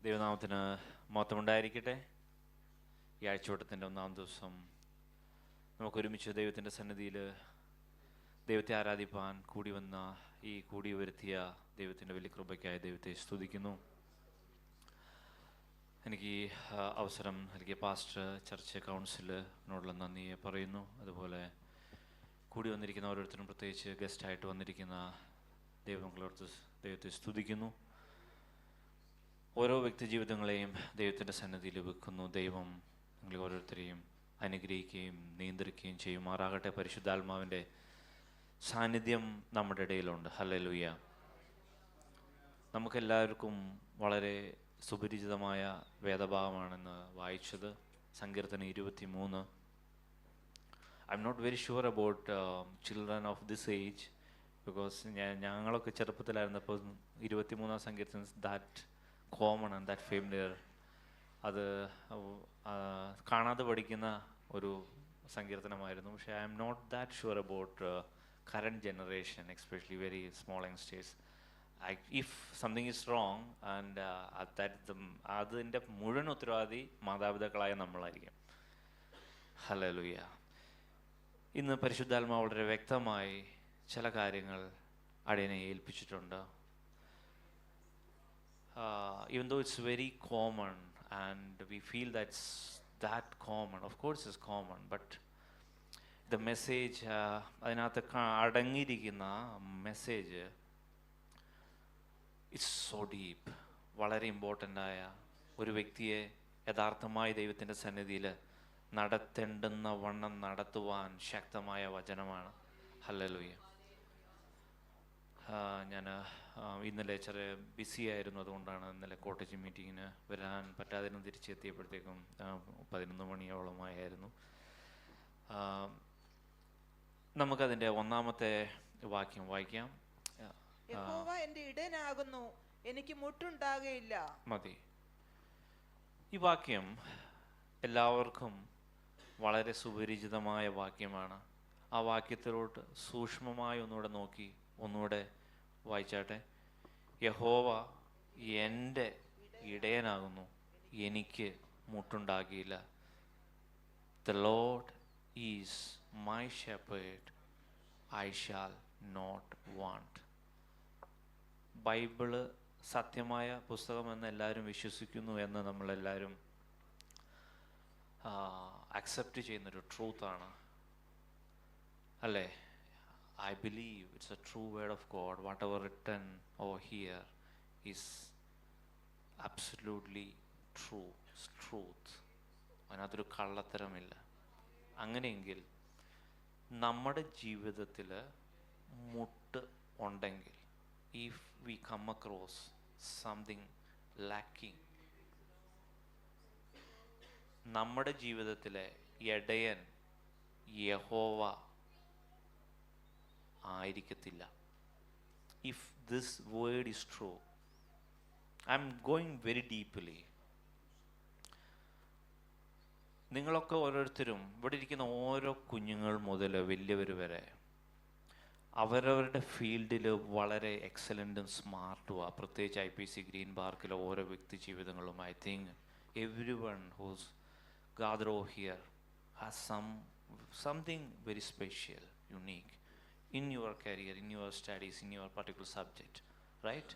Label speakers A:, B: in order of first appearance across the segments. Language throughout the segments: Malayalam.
A: ദൈവനാമത്തിന് മഹത്വമുണ്ടായിരിക്കട്ടെ. ഈ ആഴ്ചവട്ടത്തിൻ്റെ ഒന്നാം ദിവസം നമുക്കൊരുമിച്ച് ദൈവത്തിൻ്റെ സന്നിധിയിൽ ദൈവത്തെ ആരാധിപ്പാൻ കൂടി വന്ന ഈ കൂടി വരുത്തിയ ദൈവത്തിൻ്റെ വലിയ കൃപയ്ക്കായി ദൈവത്തെ സ്തുതിക്കുന്നു. എനിക്ക് ഈ അവസരം നൽകിയ പാസ്റ്റർ, ചർച്ച് കൗൺസിലിനോടുള്ള നന്ദിയെ പറയുന്നു. അതുപോലെ കൂടി വന്നിരിക്കുന്ന ഓരോരുത്തരും, പ്രത്യേകിച്ച് ഗസ്റ്റായിട്ട് വന്നിരിക്കുന്ന ദൈവങ്ങളോട് ദൈവത്തെ സ്തുതിക്കുന്നു. ഓരോ വ്യക്തി ജീവിതങ്ങളെയും ദൈവത്തിൻ്റെ സന്നിധിയിൽ വെക്കുന്നു. ദൈവം നിങ്ങൾ ഓരോരുത്തരെയും അനുഗ്രഹിക്കുകയും നിയന്ത്രിക്കുകയും ചെയ്യുമാറാകട്ടെ. പരിശുദ്ധാത്മാവിൻ്റെ സാന്നിധ്യം നമ്മുടെ ഇടയിലുണ്ട്. ഹല്ലേലൂയ. നമുക്കെല്ലാവർക്കും വളരെ സുപരിചിതമായ വേദഭാഗമാണെന്ന് വായിച്ചത്. സങ്കീർത്തനം 23. I'm not very sure about children of this age, because ഞങ്ങളൊക്കെ ചെറുപ്പത്തിലായിരുന്നപ്പോൾ 23 സങ്കീർത്തനം that common and that familiar. അത് കാണാതെ പഠിക്കുന്ന ഒരു സങ്കീർത്തനമായിരുന്നു. പക്ഷേ I'm not that sure about current generation, especially very small youngsters. If something is wrong and അതിൻ്റെ മുഴുവൻ ഉത്തരവാദി മാതാപിതാക്കളായ നമ്മളായിരിക്കും. ഹല്ലേലൂയ. ഇന്ന് പരിശുദ്ധാത്മാവ് വളരെ വ്യക്തമായി ചില കാര്യങ്ങൾ അടിയനെ ഏൽപ്പിച്ചിട്ടുണ്ട്. Even though it's very common and we feel that's that common, of course it's common, but the message, അതിനകത്ത് അടങ്ങിയിരിക്കുന്ന മെസ്സേജ് ഇറ്റ്സ് സോ ഡീപ്പ്. വളരെ ഇമ്പോർട്ടൻ്റ് ആയ ഒരു വ്യക്തിയെ യഥാർത്ഥമായി ദൈവത്തിൻ്റെ സന്നിധിയിൽ നടത്തേണ്ടുന്ന വണ്ണം നടത്തുവാൻ ശക്തമായ വചനമാണ്. ഹല്ലേലൂയ. ഞാൻ ഇന്നലെ ചെറിയ ബിസി ആയിരുന്നു, അതുകൊണ്ടാണ് ഇന്നലെ കോട്ടേജ് മീറ്റിങ്ങിന് വരാൻ പറ്റാതിരുന്നു. തിരിച്ചെത്തിയപ്പോഴത്തേക്കും 11 മണിയോളമായിരുന്നു. നമുക്കതിൻ്റെ ഒന്നാമത്തെ വാക്യം വായിക്കാം.
B: യഹോവ എൻ്റെ ഇടയനാകുന്നു, എനിക്ക് മുട്ടുണ്ടാകുകയില്ല.
A: മതി. ഈ വാക്യം എല്ലാവർക്കും വളരെ സുപരിചിതമായ വാക്യമാണ്. ആ വാക്യത്തിലോട്ട് സൂക്ഷ്മമായി ഒന്നുകൂടെ നോക്കി ഒന്നുകൂടെ വായിച്ചാട്ടെ. യഹോവ എൻ്റെ ഇടയനാകുന്നു, എനിക്ക് മുട്ടുണ്ടാകിയില്ല. The Lord is my shepherd, I shall not want. Bible സത്യമായ പുസ്തകമെന്ന് എല്ലാവരും വിശ്വസിക്കുന്നു എന്ന് നമ്മളെല്ലാവരും അക്സെപ്റ്റ് ചെയ്യുന്നൊരു ട്രൂത്താണ്, അല്ലേ? I believe it's a true word of God. Whatever written over here is absolutely true. It's truth. അതിനകത്തൊരു കള്ളത്തരമില്ല. അങ്ങനെയെങ്കിൽ നമ്മുടെ ജീവിതത്തിൽ മുട്ട് ഉണ്ടെങ്കിൽ, if we come across something lacking, നമ്മുടെ ജീവിതത്തിലെ ഇടയൻ യഹോവ ആയിരിക്കത്തില്ല. If this word is true, I am going very deeply. നിങ്ങളൊക്കെ ഓരോരുത്തരും, ഇവിടെ ഇരിക്കുന്ന ഓരോ കുഞ്ഞുങ്ങൾ മുതൽ വലിയവർ വരെ അവരവരുടെ ഫീൽഡിൽ വളരെ എക്സലൻറ്റും സ്മാർട്ടുമാണ്. പ്രത്യേകിച്ച് IPC ഗ്രീൻ പാർക്കിലെ ഓരോ വ്യക്തി ജീവിതങ്ങളും I think every one who's gathered over here has something very special, unique in your career, in your studies, in your particular subject, right?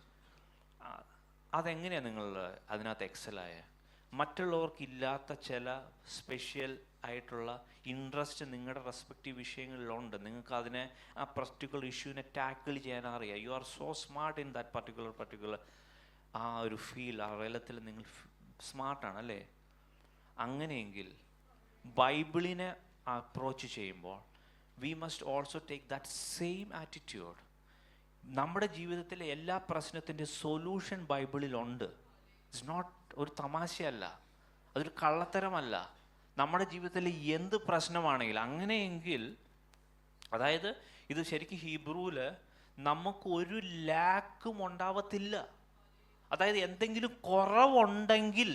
A: അതെങ്ങനെയാണ് നിങ്ങൾ അതിനകത്ത് എക്സലായ? മറ്റുള്ളവർക്കില്ലാത്ത ചില സ്പെഷ്യൽ ആയിട്ടുള്ള ഇൻട്രസ്റ്റ് നിങ്ങളുടെ റെസ്പെക്റ്റീവ് വിഷയങ്ങളിലുണ്ട്. നിങ്ങൾക്ക് അതിനെ ആ പർട്ടിക്കുലർ ഇഷ്യൂവിനെ ടാക്കിൾ ചെയ്യാൻ അറിയാം. U are so smart in that particular ആ ഒരു ഫീൽ, ആ റെലത്തിൽ നിങ്ങൾ സ്മാർട്ടാണ്, അല്ലേ? അങ്ങനെയെങ്കിൽ ബൈബിളിനെ അപ്രോച്ച് ചെയ്യുമ്പോൾ we must also take that same attitude. നമ്മുടെ ജീവിതത്തിലെ എല്ലാ പ്രശ്നത്തിൻ്റെ സൊല്യൂഷൻ ബൈബിളിലുണ്ട്. ഇറ്റ്സ് നോട്ട് ഒരു തമാശയല്ല, അതൊരു കള്ളത്തരമല്ല. നമ്മുടെ ജീവിതത്തിൽ എന്ത് പ്രശ്നമാണെങ്കിലും അങ്ങനെയെങ്കിൽ, അതായത് ഇത് ശരിക്കും ഹീബ്രുവിൽ നമുക്ക് ഒരു ലാക്കും ഉണ്ടാവത്തില്ല. അതായത് എന്തെങ്കിലും കുറവുണ്ടെങ്കിൽ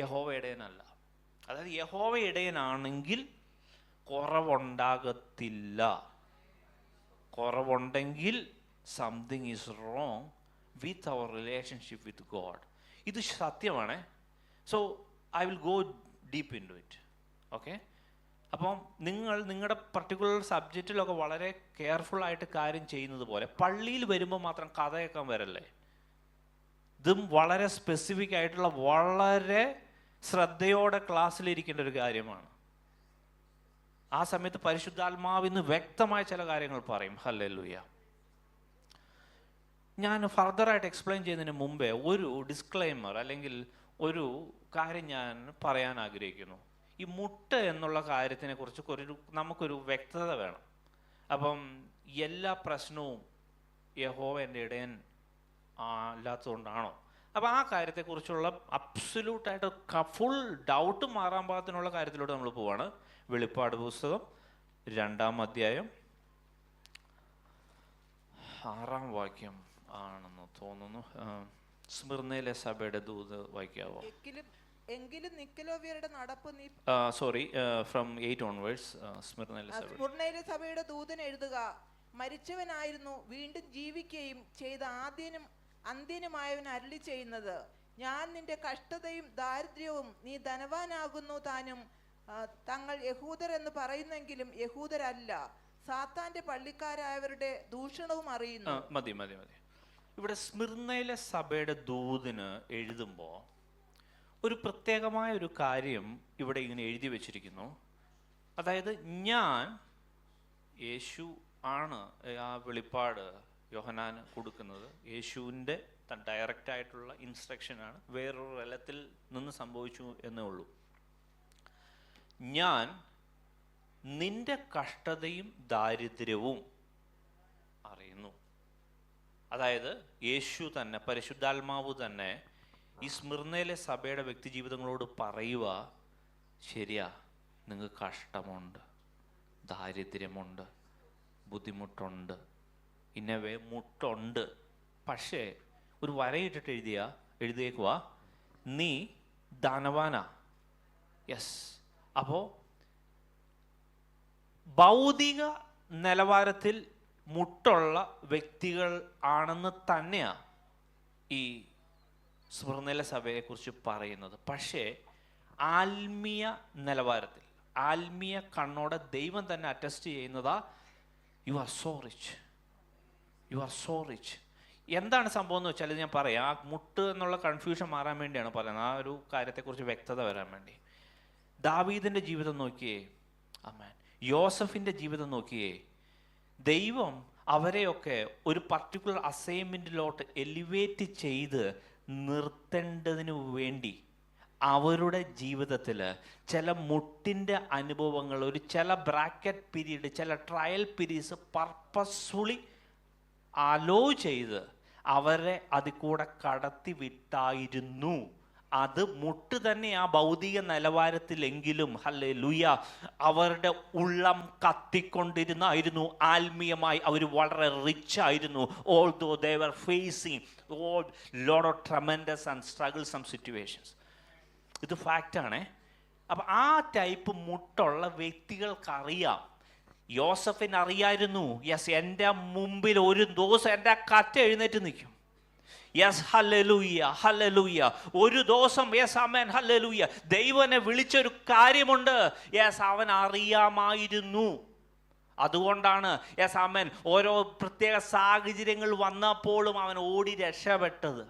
A: യഹോവ ഇടയനല്ല. അതായത് യഹോവ ഇടയനാണെങ്കിൽ കുറവുണ്ടാകത്തില്ല. കുറവുണ്ടെങ്കിൽ something is wrong with our relationship with God. ഇത് സത്യമാണേ. So I will go deep into it. Okay, അപ്പം നിങ്ങൾ നിങ്ങളുടെ പർട്ടിക്കുലർ സബ്ജക്റ്റിലൊക്കെ വളരെ കെയർഫുള്ളായിട്ട് കാര്യം ചെയ്യുന്നത് പോലെ പള്ളിയിൽ വരുമ്പോൾ മാത്രം കഥ കേൾക്കാൻ വരല്ലേ. ഇതും വളരെ സ്പെസിഫിക് ആയിട്ടുള്ള വളരെ ശ്രദ്ധയോടെ ക്ലാസ്സിലിരിക്കേണ്ട ഒരു കാര്യമാണ്. ആ സമയത്ത് പരിശുദ്ധാത്മാവിന്ന് വ്യക്തമായ ചില കാര്യങ്ങൾ പറയും. ഹല്ലേലൂയ. ഞാൻ ഫർദറായിട്ട് എക്സ്പ്ലെയിൻ ചെയ്യുന്നതിന് മുമ്പേ ഒരു ഡിസ്ക്ലെയിമർ അല്ലെങ്കിൽ ഒരു കാര്യം ഞാൻ പറയാൻ ആഗ്രഹിക്കുന്നു. ഈ മുട്ട് എന്നുള്ള കാര്യത്തിനെ കുറിച്ച് നമുക്കൊരു വ്യക്തത വേണം. അപ്പം എല്ലാ പ്രശ്നവും യഹോവ എൻ്റെ ഇടയൻ അല്ലാത്തതുകൊണ്ടാണോ? അപ്പം ആ കാര്യത്തെക്കുറിച്ചുള്ള അബ്സല്യൂട്ടായിട്ട് ഫുൾ ഡൗട്ട് മാറാൻ പാകത്തിനുള്ള കാര്യത്തിലൂടെ നമ്മൾ പോവാണ്. വെളിപ്പാട് പുസ്തകം 2-ാം അധ്യായം 6-ാം വാക്യം ആണെന്ന് തോന്നുന്നു. സ്മിർനയിലെ സഭയുടെ ദൂത് വായിക്കാവോ?
B: എങ്കിലും നിക്കലോവ്യരുടെ നടപ്പ് നീ
A: സോറി ഫ്രം 8 onwards. സ്മിർനയിലെ
B: സഭയുടെ ദൂതൻ എഴുതുക, മരിച്ചവനായിരുന്നു വീണ്ടും ജീവിക്കുകയും ചെയ്ത അന്ത്യനുമായവൻ അരുളി ചെയ്യുന്നത്, ഞാൻ നിന്റെ കഷ്ടതയും ദാരിദ്ര്യവും നീ ധനവാനാകുന്നു താനും തങ്ങൾ യഹൂദർ എന്ന് പറയുന്നെങ്കിലും യഹൂദരല്ല, സാത്താന്റെ പള്ളിക്കാരായവരുടെ ദൂഷണവും അറിയുന്നു.
A: മതി. ഇവിടെ സ്മിർനയിലെ സഭയുടെ ദൂതിന് എഴുതുമ്പോൾ ഒരു പ്രത്യേകമായ ഒരു കാര്യം ഇവിടെ ഇങ്ങനെ എഴുതി വച്ചിരിക്കുന്നു. അതായത് യേശു ആണ് ആ വെളിപ്പാട് യോഹന്നാന് കൊടുക്കുന്നത്. യേശുവിൻ്റെ ഡയറക്റ്റ് ആയിട്ടുള്ള ഇൻസ്ട്രക്ഷനാണ്, വേറൊരു തലത്തിൽ നിന്ന് സംഭവിച്ചു എന്നേ ഉള്ളൂ. ഞാൻ നിന്റെ കഷ്ടതയും ദാരിദ്ര്യവും അറിയുന്നു. അതായത് യേശു തന്നെ, പരിശുദ്ധാത്മാവ് തന്നെ ഈ സ്മിർനയിലെ സഭയുടെ വ്യക്തി ജീവിതങ്ങളോട് പറയുക, ശരിയാ, നിങ്ങൾക്ക് കഷ്ടമുണ്ട്, ദാരിദ്ര്യമുണ്ട്, ബുദ്ധിമുട്ടുണ്ട്, ഇന്നവേ മുട്ടുണ്ട്. പക്ഷേ ഒരു വരയിട്ടിട്ട് എഴുതിയേക്കുക, നീ ധനവാനാ. യെസ്. അപ്പോൾ ഭൗതിക നിലവാരത്തിൽ മുട്ടുള്ള വ്യക്തികൾ ആണെന്ന് തന്നെയാ ഈ സ്മിർനയിലെ സഭയെക്കുറിച്ച് പറയുന്നത്. പക്ഷേ ആത്മീയ നിലവാരത്തിൽ, ആത്മീയ കണ്ണോടെ ദൈവം തന്നെ അറ്റസ്റ്റ് ചെയ്യുന്നതാ, you are so rich, you are so rich. എന്താണ് സംഭവം എന്ന് വെച്ചാൽ ഞാൻ പറയാം. ആ മുട്ട് എന്നുള്ള കൺഫ്യൂഷൻ മാറാൻ വേണ്ടിയാണ് പറയുന്നത്, ആ ഒരു കാര്യത്തെക്കുറിച്ച് വ്യക്തത വരാൻ വേണ്ടി. ദാവീദിൻ്റെ ജീവിതം നോക്കിയേ, ആമേൻ. യോസഫിൻ്റെ ജീവിതം നോക്കിയേ. ദൈവം അവരെയൊക്കെ ഒരു പർട്ടിക്കുലർ അസൈൻമെൻറ്റിലോട്ട് എലിവേറ്റ് ചെയ്ത് നിർത്തേണ്ടതിന് വേണ്ടി അവരുടെ ജീവിതത്തിൽ ചില മുട്ടിൻ്റെ അനുഭവങ്ങൾ, ചില ബ്രാക്കറ്റ് പീരീഡ്, ചില ട്രയൽ പീരീഡ്സ് പർപ്പസ്ഫുള്ളി അലോ ചെയ്ത് അവരെ അതിൽ കൂടെ കടത്തി വിട്ടായിരുന്നു. അത് മുട്ട് തന്നെ ആ ഭൗതിക നിലവാരത്തിലെങ്കിലും ഹല്ലേലൂയ അവരുടെ ഉള്ളം കത്തിക്കൊണ്ടിരുന്നായിരുന്നു. ആത്മീയമായി അവർ വളരെ റിച്ച് ആയിരുന്നു. Although they were facing lot of tremendous and struggles and situations. ഇത് ഫാക്റ്റാണേ. അപ്പം ആ ടൈപ്പ് മുട്ടുള്ള വ്യക്തികൾക്കറിയാം. യോസഫിന് അറിയായിരുന്നു, യെസ്, എൻ്റെ മുമ്പിൽ ഒരു ദിവസം എൻ്റെ കറ്റ എഴുന്നേറ്റ് നിൽക്കും. Yes, hallelujah, hallelujah. ഒരു ദിവസം, യെസ്, ആമേൻ, ഹല്ലേലൂയ, ദൈവനെ വിളിച്ചൊരു കാര്യമുണ്ട്. യെസ്, അവൻ അറിയാമായിരുന്നു. അതുകൊണ്ടാണ്, യെസ്, ആമേൻ, ഓരോ പ്രത്യേക സാഹചര്യങ്ങൾ വന്നപ്പോഴും അവൻ ഓടി രക്ഷപ്പെട്ടത്.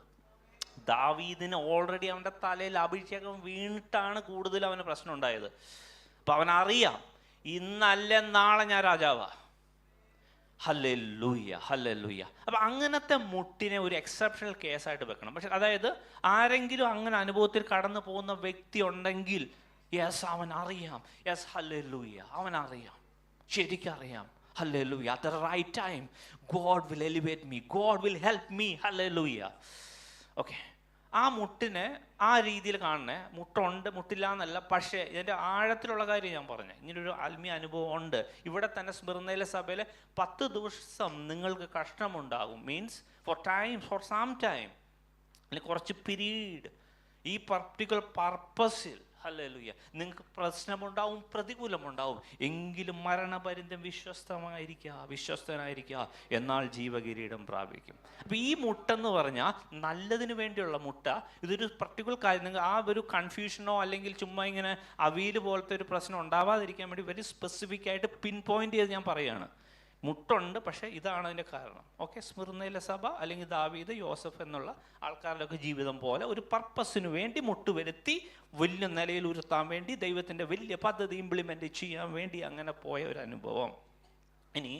A: ദാവീദിന് ഓൾറെഡി അവൻ്റെ തലയിൽ അഭിഷേകം വീണിട്ടാണ് കൂടുതൽ അവന് പ്രശ്നം ഉണ്ടായത്. അപ്പം അവനറിയാം, ഇന്നല്ല നാളെ ഞാൻ രാജാവാ. Hallelujah, hallelujah. അപ്പം അങ്ങനത്തെ മുട്ടിനെ ഒരു എക്സെപ്ഷണൽ കേസായിട്ട് വെക്കണം. പക്ഷെ അതായത് ആരെങ്കിലും അങ്ങനെ അനുഭവത്തിൽ കടന്നു പോകുന്ന വ്യക്തി ഉണ്ടെങ്കിൽ, യെസ്, അവൻ അറിയാം, യെസ്, ഹല്ലേലൂയ, അവൻ അറിയാം, ശരിക്കറിയാം, ഹല്ലേലൂയ. At the right time God will elevate me, God will help me, ഹല്ലേലൂയ. ഓക്കെ, ആ മുട്ടിനെ ആ രീതിയിൽ കാണണേ. മുട്ടുണ്ട്, മുട്ടില്ല എന്നല്ല, പക്ഷേ ഇതിൻ്റെ ആഴത്തിലുള്ള കാര്യം ഞാൻ പറഞ്ഞേ. ഇങ്ങനൊരു ആത്മീയ അനുഭവം ഉണ്ട്. ഇവിടെ തന്നെ സ്മിർനയിലെ സഭയിൽ 10 ദിവസം നിങ്ങൾക്ക് കഷ്ടമുണ്ടാകും. മീൻസ് ഫോർ സം ടൈം, അല്ലെങ്കിൽ കുറച്ച് പീരീഡ് ഈ പർട്ടിക്കുലർ പർപ്പസിൽ, ഹല്ലേലൂയ. നിങ്ങൾക്ക് പ്രശ്നമുണ്ടാവും, പ്രതികൂലമുണ്ടാവും, എങ്കിലും മരണപര്യന്തം വിശ്വസ്തനായിരിക്കുക, എന്നാൽ ജീവകിരീടം പ്രാപിക്കും. അപ്പം ഈ മുട്ടെന്ന് പറഞ്ഞാൽ നല്ലതിന് വേണ്ടിയുള്ള മുട്ട. ഇതൊരു പർട്ടിക്കുലർ കാര്യം, നിങ്ങൾ ആ ഒരു കൺഫ്യൂഷനോ അല്ലെങ്കിൽ ചുമ്മാ ഇങ്ങനെ അവിയൽ പോലത്തെ ഒരു പ്രശ്നം ഉണ്ടാവാതിരിക്കാൻ വേണ്ടി വെരി സ്പെസിഫിക് ആയിട്ട് പിൻ പോയിന്റ് ചെയ്ത് ഞാൻ പറയുകയാണ്. മുട്ടുണ്ട്, പക്ഷേ ഇതാണ് അതിൻ്റെ കാരണം. ഓക്കെ, സ്മിർന്നയിലെ സഭ അല്ലെങ്കിൽ ദാവീദ്, യോസഫ് എന്നുള്ള ആൾക്കാരുടെയൊക്കെ ജീവിതം പോലെ ഒരു പർപ്പസിന് വേണ്ടി മുട്ടുവരുത്തി വലിയ നിലയിൽ ഉയർത്താൻ വേണ്ടി ദൈവത്തിൻ്റെ വലിയ പദ്ധതി ഇംപ്ലിമെൻ്റ് ചെയ്യാൻ വേണ്ടി അങ്ങനെ പോയ ഒരു അനുഭവം. ഇനി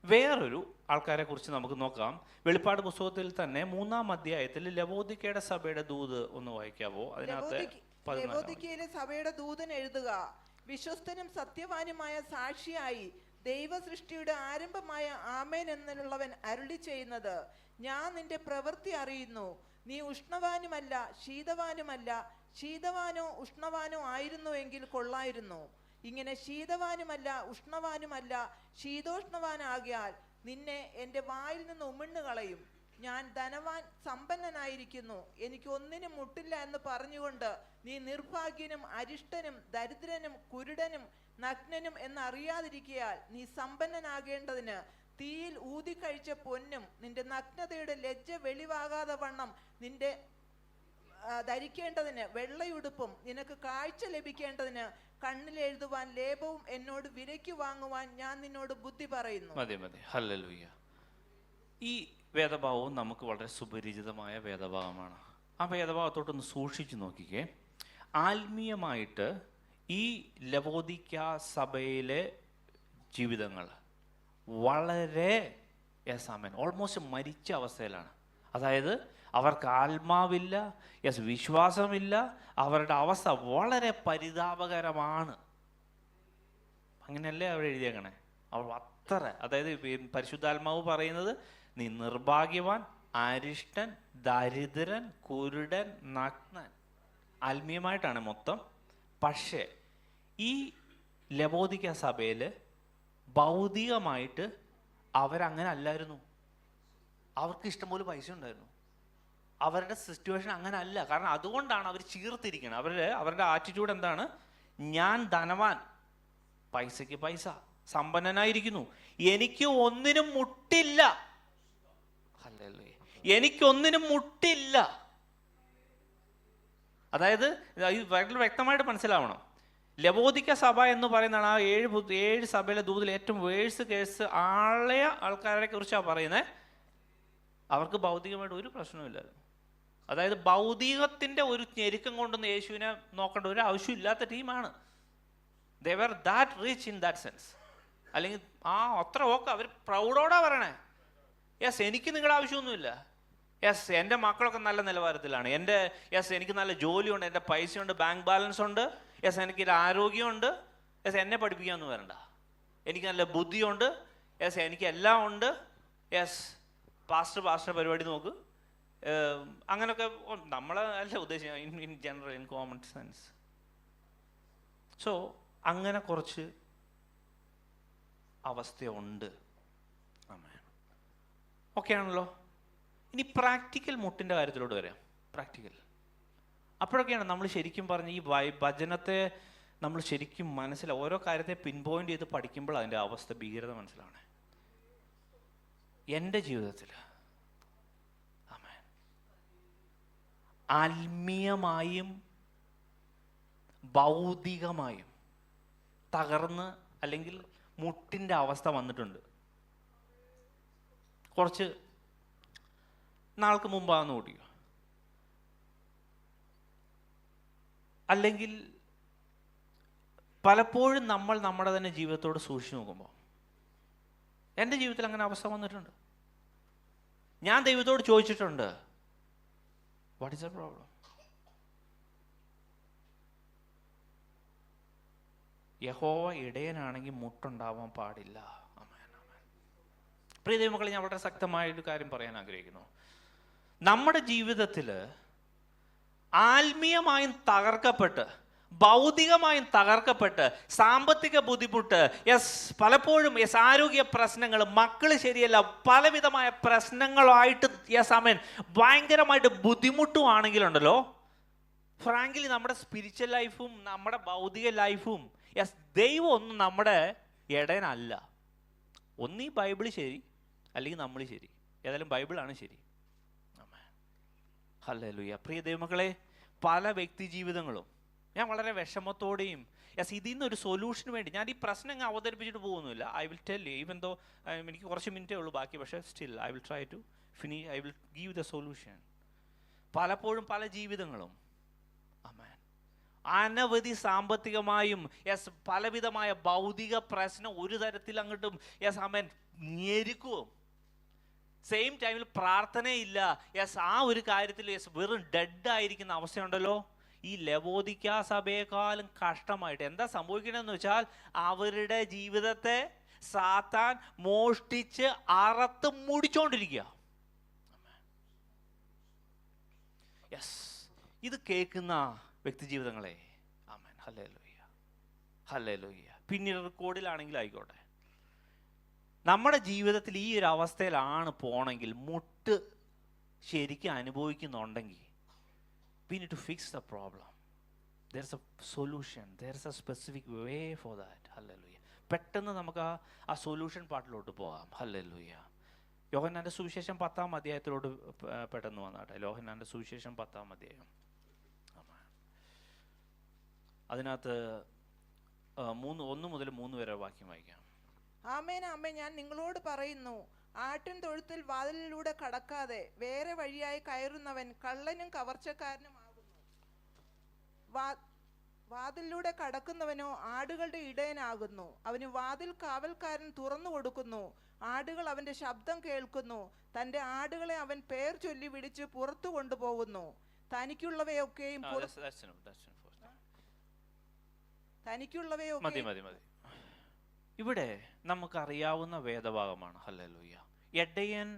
A: വേറൊരു ആൾക്കാരെ കുറിച്ച് നമുക്ക് നോക്കാം. വെളിപ്പാട് പുസ്തകത്തിൽ തന്നെ 3-ാം അധ്യായത്തിൽ ലവോദിക്കയുടെ സഭയുടെ ദൂത് ഒന്ന് വായിക്കാവോ? അതിനകത്ത്
B: ലവോദിക്കയിലെ സഭയുടെ ദൂതൻ എഴുതുക, വിശ്വസ്തനും സത്യവാനുമായ സാക്ഷിയായി ദൈവ സൃഷ്ടിയുടെ ആരംഭമായ ആമേൻ എന്നുള്ളവൻ അരുളി ചെയ്യുന്നത്, ഞാൻ നിന്റെ പ്രവൃത്തി അറിയുന്നു. നീ ഉഷ്ണവാനുമല്ല ശീതവാനുമല്ല. ശീതവാനോ ഉഷ്ണവാനോ ആയിരുന്നുവെങ്കിൽ കൊള്ളായിരുന്നു. ഇങ്ങനെ ശീതവാനുമല്ല ഉഷ്ണവാനുമല്ല ശീതോഷ്ണവാനാകിയാൽ നിന്നെ എൻ്റെ വായിൽ നിന്ന് ഉമിണ്ണു കളയും. ഞാൻ ധനവാൻ സമ്പന്നനായിരിക്കുന്നു, എനിക്ക് ഒന്നിനും മുട്ടില്ല എന്ന് പറഞ്ഞുകൊണ്ട് നീ നിർഭാഗ്യനും അരിഷ്ടനും ദരിദ്രനും കുരുടനും നഗ്നനും എന്നറിയാതിരിക്കയാൽ നീ സമ്പന്നനാകേണ്ടതിന് തീയിൽ ഊതിക്കഴിച്ച പൊന്നും നിന്റെ നഗ്നതയുടെ ലജ്ജ വെളിവാകാതെ വണ്ണം നിന്റെ ധരിക്കേണ്ടതിന് വെള്ളയുടുപ്പും നിനക്ക് കാഴ്ച ലഭിക്കേണ്ടതിന് കണ്ണിലെഴുതുവാൻ ലേപവും എന്നോട് വിലയ്ക്ക് വാങ്ങുവാൻ ഞാൻ നിന്നോട് ബുദ്ധി പറയുന്നു.
A: മതി മതി. ഹല്ലേലൂയ. ഈ വേദഭാവവും നമുക്ക് വളരെ സുപരിചിതമായ വേദഭാവമാണ്. ആ വേദഭാവത്തോട്ടൊന്ന് സൂക്ഷിച്ചു നോക്കിക്കേ. ആത്മീയമായിട്ട് ഈ ലവോദിക്ക സഭയിലെ ജീവിതങ്ങൾ വളരെ ഓൾമോസ്റ്റ് മരിച്ച അവസ്ഥയിലാണ്. അതായത് അവർക്ക് ആത്മാവില്ല, വിശ്വാസമില്ല. അവരുടെ അവസ്ഥ വളരെ പരിതാപകരമാണ്. അങ്ങനെയല്ലേ അവർ എഴുതിയേക്കണേ? അവർ അത്ര, അതായത് പരിശുദ്ധാത്മാവ് പറയുന്നത്, നീ നിർഭാഗ്യവാൻ, അരിഷ്ടൻ, ദരിദ്രൻ, കുരുടൻ, നഗ്നൻ. ആത്മീയമായിട്ടാണ് മൊത്തം. പക്ഷേ ഈ ലവോദിക്ക സഭയിൽ ഭൗതികമായിട്ട് അവരങ്ങനെ അല്ലായിരുന്നു. അവർക്ക് ഇഷ്ടംപോലെ പൈസ ഉണ്ടായിരുന്നു. അവരുടെ സിറ്റുവേഷൻ അങ്ങനെ അല്ല. കാരണം അതുകൊണ്ടാണ് അവർ ചീർത്തിരിക്കുന്നത്. അവരുടെ ആറ്റിറ്റ്യൂഡ് എന്താണ്? ഞാൻ ധനവാൻ, പൈസയ്ക്ക് പൈസ, സമ്പന്നനായിരിക്കുന്നു, എനിക്ക് ഒന്നിനും മുട്ടില്ല. ഹല്ലേലൂയ. എനിക്കൊന്നിനും മുട്ടില്ല. അതായത് വളരെ വ്യക്തമായിട്ട് മനസ്സിലാവണം. ലവോദിക്ക സഭ എന്ന് പറയുന്നതാണ് ആ 7 സഭയിലെ ദൂതിൽ ഏറ്റവും വേഴ്സ് കേസ് ആളെയ ആൾക്കാരെ കുറിച്ചാണ് പറയുന്നത്. അവർക്ക് ഭൗതികമായിട്ട് ഒരു പ്രശ്നമില്ലായിരുന്നു. അതായത് ഭൗതികത്തിൻ്റെ ഒരു ഞെരുക്കം കൊണ്ടൊന്ന് യേശുവിനെ നോക്കേണ്ട ഒരു ആവശ്യമില്ലാത്ത ടീമാണ്. They were that rich in that sense. അല്ലെങ്കിൽ അത്ര അവർ പ്രൗഡോടാ പറയണേ, യെസ് എനിക്ക് നിങ്ങളുടെ ആവശ്യമൊന്നുമില്ല. യെസ് എൻ്റെ മക്കളൊക്കെ നല്ല നിലവാരത്തിലാണ്. എനിക്ക് നല്ല ജോലിയുണ്ട്, എൻ്റെ പൈസയുണ്ട്, ബാങ്ക് ബാലൻസ് ഉണ്ട്. യെസ് എനിക്കൊരു ആരോഗ്യമുണ്ട്. യെസ് എന്നെ പഠിപ്പിക്കാമെന്ന് വരണ്ട. എനിക്ക് നല്ല ബുദ്ധിയുണ്ട്. യെസ് എനിക്ക് എല്ലാം ഉണ്ട്. യെസ് പാസ്റ്റർ പരിപാടി നോക്ക്. അങ്ങനെയൊക്കെ നമ്മളെ അല്ല ഉദ്ദേശിക്കുക, in general, in common sense. So അങ്ങനെ കുറച്ച് അവസ്ഥയുണ്ട്. ഓക്കെ ആണല്ലോ. ഇനി പ്രാക്ടിക്കൽ മുട്ടിൻ്റെ കാര്യത്തിലോട്ട് വരാം. പ്രാക്ടിക്കൽ അപ്പോഴൊക്കെയാണ് നമ്മൾ ശരിക്കും പറഞ്ഞ് ഈ വചനത്തെ നമ്മൾ ശരിക്കും ഓരോ കാര്യത്തെ പിൻ പോയിന്റ് ചെയ്ത് പഠിക്കുമ്പോൾ അതിൻ്റെ അവസ്ഥ ഭീകരത മനസ്സിലാവണേ. എൻ്റെ ജീവിതത്തിൽ ആത്മീയമായും ഭൗതികമായും തകർന്ന് അല്ലെങ്കിൽ മുട്ടിൻ്റെ അവസ്ഥ വന്നിട്ടുണ്ട്. കുറച്ച് നാൾക്ക് മുമ്പാന്ന് കൂട്ടിയോ, അല്ലെങ്കിൽ പലപ്പോഴും നമ്മൾ നമ്മുടെ തന്നെ ജീവിതത്തോട് സൂക്ഷിച്ചു നോക്കുമ്പോൾ എൻ്റെ ജീവിതത്തിൽ അങ്ങനെ അവസ്ഥ വന്നിട്ടുണ്ട്. ഞാൻ ദൈവത്തോട് ചോദിച്ചിട്ടുണ്ട്, വാട്ട് ഈസ് ദ പ്രോബ്ലം? യഹോവ ഇടയനാണെങ്കിൽ മുട്ടുണ്ടാവാൻ പാടില്ല. പ്രിയ ദൈവമക്കളെ, ഞാൻ വളരെ ശക്തമായൊരു കാര്യം പറയാൻ ആഗ്രഹിക്കുന്നു. നമ്മുടെ ജീവിതത്തിൽ ആത്മീയമായും തകർക്കപ്പെട്ട് ഭൗതികമായും തകർക്കപ്പെട്ട് സാമ്പത്തിക ബുദ്ധിമുട്ട്, പലപ്പോഴും ആരോഗ്യ പ്രശ്നങ്ങൾ, മക്കൾ ശരിയല്ല, പലവിധമായ പ്രശ്നങ്ങളായിട്ട് ഭയങ്കരമായിട്ട് ബുദ്ധിമുട്ടുവാണെങ്കിലുണ്ടല്ലോ, ഫ്രാങ്ക്ലി നമ്മുടെ സ്പിരിച്വൽ ലൈഫും നമ്മുടെ ഭൗതിക ലൈഫും യെസ് ദൈവം ഒന്നും നമ്മുടെ ഇടയനല്ല. ഒന്നീ ബൈബിൾ ശരി അല്ലെങ്കിൽ നമ്മൾ ശരി, ഏതായാലും ബൈബിളാണ് ശരി. ഹല്ലേലൂയ. പ്രിയ ദൈവമക്കളെ, പല വ്യക്തി ജീവിതങ്ങളും ഞാൻ വളരെ വിഷമത്തോടെയും യെസ് ഇതിൽ നിന്നൊരു സൊല്യൂഷന് വേണ്ടി ഞാൻ ഈ പ്രശ്നം അങ്ങ് അവതരിപ്പിച്ചിട്ട് പോകുന്നില്ല. I will tell you even though എനിക്ക് കുറച്ച് മിനിറ്റേ ഉള്ളൂ ബാക്കി, പക്ഷേ still I will try to finish, I will give the solution. പലപ്പോഴും പല ജീവിതങ്ങളും ആമേൻ അനവധി സാമ്പത്തികമായും യെസ് പലവിധമായ ഭൗതിക പ്രശ്നം ഒരു തരത്തിൽ അങ്ങോട്ടും യെസ് ആമേൻ ഞെരുക്കും. സെയിം ടൈമിൽ പ്രാർത്ഥനയില്ല. യെസ് ആ ഒരു കാര്യത്തിൽ യെസ് വെറും ഡെഡ് ആയിരിക്കുന്ന അവസ്ഥയുണ്ടല്ലോ. ഈ ലവോദിക്ക സഭയെക്കാളും കഷ്ടമായിട്ട് എന്താ സംഭവിക്കണമെന്ന് വെച്ചാൽ അവരുടെ ജീവിതത്തെ സാത്താൻ മോഷ്ടിച്ച് അറത്ത് മുടിച്ചോണ്ടിരിക്കുക. യെസ് ഇത് കേൾക്കുന്ന വ്യക്തി ജീവിതങ്ങളെ ആമേൻ ഹല്ലേലൂയ ഹല്ലേലൂയ. പിന്നീട് റെക്കോർഡിലാണെങ്കിലും ആയിക്കോട്ടെ, നമ്മുടെ ജീവിതത്തിൽ ഈ ഒരു അവസ്ഥയിലാണ് പോണെങ്കിൽ, മുട്ട് ശരിക്കും അനുഭവിക്കുന്നുണ്ടെങ്കിൽ we need to fix the problem. There's a solution, there's a specific way for that. Hallelujah. പെട്ടെന്ന് നമുക്ക് ആ സൊല്യൂഷൻ പാർട്ടിലോട്ട് പോകാം. ഹല്ലേലൂയ. യോഹന്നാന്റെ സുവിശേഷം 10-ാം അധ്യായത്തിലോട്ട് പെട്ടെന്ന് വന്നാട്ടെ. യോഹന്നാന്റെ സുവിശേഷം 10-ാം അധ്യായം, അതിനകത്ത് 1 മുതൽ 3 വരെ വാക്യം വായിക്കാം.
B: ആമേൻ ആമേൻ, ഞാൻ നിങ്ങളോട് പറയുന്നു, ആട്ടിൻ തൊഴുത്തിൽ വാതിലിലൂടെ കടക്കാതെ വേറെ വഴിയായി കയറുന്നവൻ കള്ളനും കവർച്ചക്കാരനും ആകുന്നു. വാതിലിലൂടെ കടക്കുന്നവനോ ആടുകളുടെ ഇടയനാകുന്നു. അവന് വാതിൽ കാവൽക്കാരൻ തുറന്നു കൊടുക്കുന്നു. ആടുകൾ അവന്റെ ശബ്ദം കേൾക്കുന്നു. തന്റെ ആടുകളെ അവൻ പേർ ചൊല്ലി വിളിച്ച് പുറത്തു കൊണ്ടുപോകുന്നു. തനിക്കുള്ളവയൊക്കെയും
A: ഇവിടെ നമുക്കറിയാവുന്ന വേദഭാഗമാണ്. ഹല്ലേലൂയ. എടയൻ